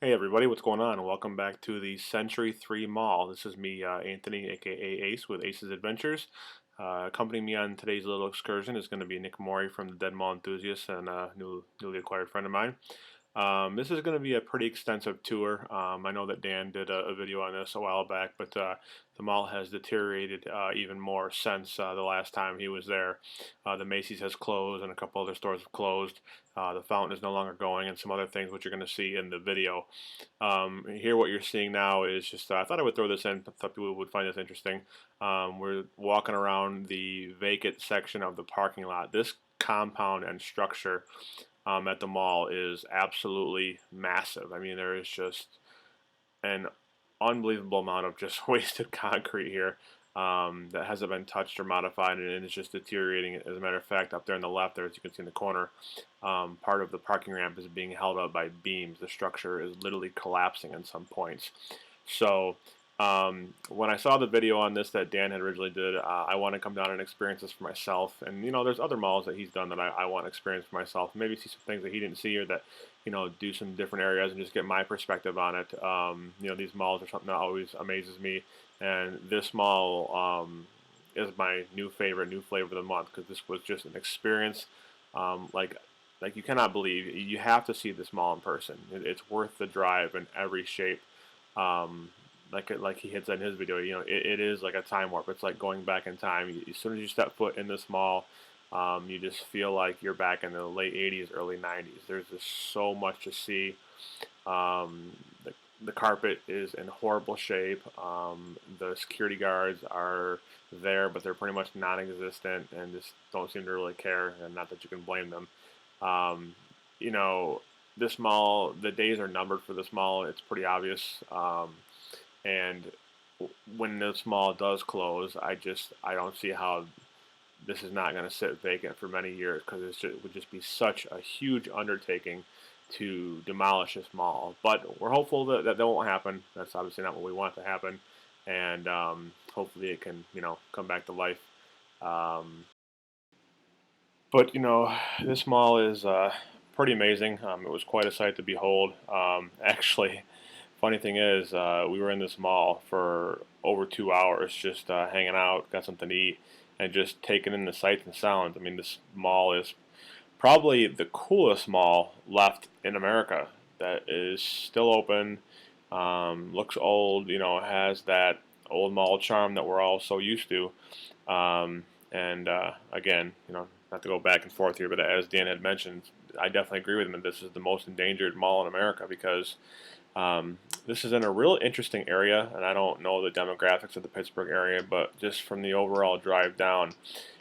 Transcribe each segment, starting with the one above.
Hey everybody, what's going on? Welcome back to the Century 3 Mall. This is me, Anthony, aka Ace, with Ace's Adventures. Accompanying me on today's little excursion is going to be Nick Mori from the Dead Mall Enthusiasts and a newly acquired friend of mine. This is going to be a pretty extensive tour. I know that Dan did a video on this a while back, but the mall has deteriorated even more since the last time he was there. The Macy's has closed and a couple other stores have closed. The fountain is no longer going and some other things which you're going to see in the video. Here what you're seeing now is just, I thought I would throw this in, I thought people would find this interesting. We're walking around the vacant section of the parking lot. This compound and structure at the mall is absolutely massive. I mean, there is just an unbelievable amount of just wasted concrete here that hasn't been touched or modified, and it's just deteriorating. As a matter of fact, up there on the left, there, as you can see in the corner, part of the parking ramp is being held up by beams. The structure is literally collapsing in some points. So when I saw the video on this that Dan had originally did, I want to come down and experience this for myself. And you know, there's other malls that he's done that I want to experience for myself. Maybe see some things that he didn't see, or that, you know, do some different areas and just get my perspective on it. You know, these malls are something that always amazes me, and this mall is my new favorite, new flavor of the month, because this was just an experience like you cannot believe. You have to see this mall in person. It's worth the drive in every shape. Um, like he had said in his video, you know, it is like a time warp. It's like going back in time. As soon as you step foot in this mall, you just feel like you're back in the late 80s, early 90s. There's just so much to see. The carpet is in horrible shape. The security guards are there, but they're pretty much non-existent and just don't seem to really care. And not that you can blame them. You know, this mall, the days are numbered for this mall. It's pretty obvious. And when this mall does close, I don't see how this is not going to sit vacant for many years, because it would just be such a huge undertaking to demolish this mall. But we're hopeful that won't happen. That's obviously not what we want to happen, and hopefully it can, you know, come back to life. Um, but you know, this mall is pretty amazing. It was quite a sight to behold. Actually, funny thing is, we were in this mall for over 2 hours, just hanging out, got something to eat, and just taking in the sights and sounds. I mean, this mall is probably the coolest mall left in America that is still open. Looks old, you know, has that old mall charm that we're all so used to. And again, you know, not to go back and forth here, but as Dan had mentioned, I definitely agree with him that this is the most endangered mall in America, because this is in a real interesting area, and I don't know the demographics of the Pittsburgh area, but just from the overall drive down,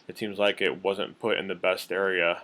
it seems like it wasn't put in the best area.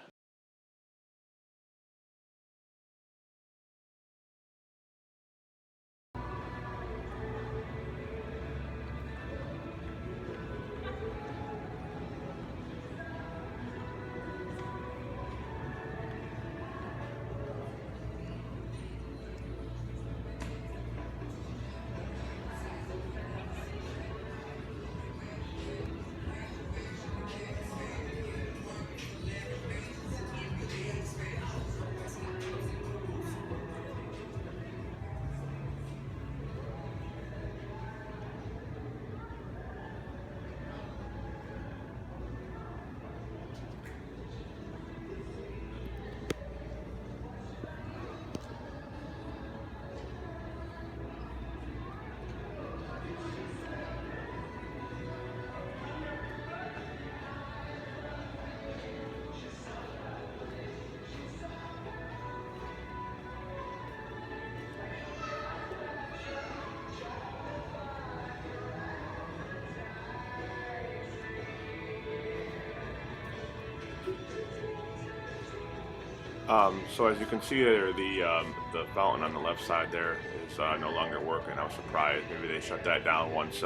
So as you can see there, the fountain on the left side there is no longer working. I was surprised. Maybe they shut that down once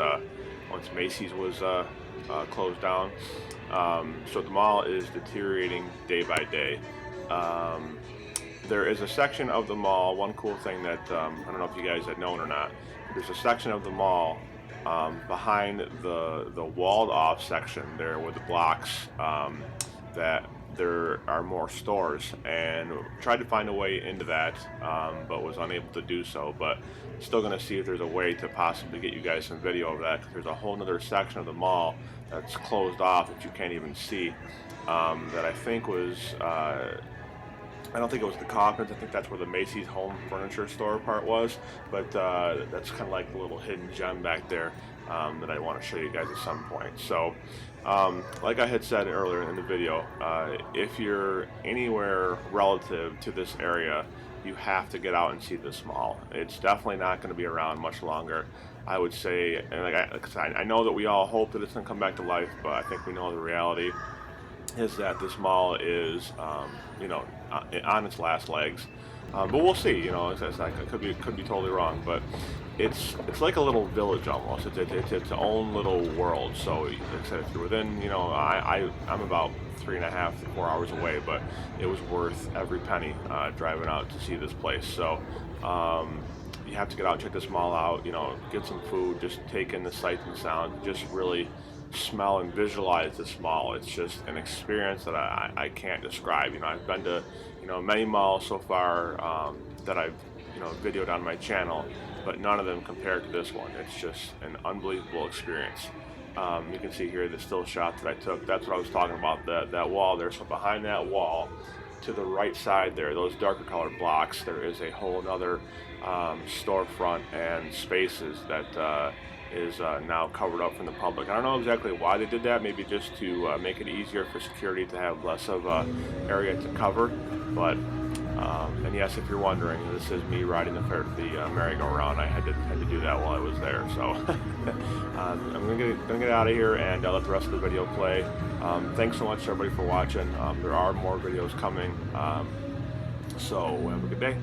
Macy's was closed down. So the mall is deteriorating day by day. Um, there is a section of the mall. One cool thing that I don't know if you guys had known or not. There's a section of the mall behind the walled off section there with the blocks that there are more stores, and tried to find a way into that, but was unable to do so. But still going to see if there's a way to possibly get you guys some video of that, because there's a whole nother section of the mall that's closed off that you can't even see, that I think was I don't think it was the Coffins. I think that's where the Macy's home furniture store part was. But that's kind of like the little hidden gem back there, that I want to show you guys at some point. So, like I had said earlier in the video, if you're anywhere relative to this area, you have to get out and see this mall. It's definitely not going to be around much longer. I would say, and I know that we all hope that it's going to come back to life, but I think we know the reality is that this mall is, on its last legs. But we'll see. I could be totally wrong, but it's like a little village almost. It's its own little world. So, like I said, if you're within, I'm about 3.5 to 4 hours away, but it was worth every penny driving out to see this place. So. You have to get out, check this mall out, get some food, just take in the sights and sounds, just really smell and visualize this mall. It's just an experience that I can't describe. I've been to, many malls so far, that I've, videoed on my channel, but none of them compare to this one. It's just an unbelievable experience. You can see here the still shot that I took. That's what I was talking about, that wall there. So behind that wall, to the right side there, those darker colored blocks, there is a whole other storefront and spaces that is now covered up from the public. I don't know exactly why they did that, maybe just to make it easier for security to have less of a area to cover. But and yes, if you're wondering, this is me riding the merry-go-round. I had to do that while I was there. So I'm gonna get out of here and let the rest of the video play. Thanks so much everybody for watching. There are more videos coming. So have a good day.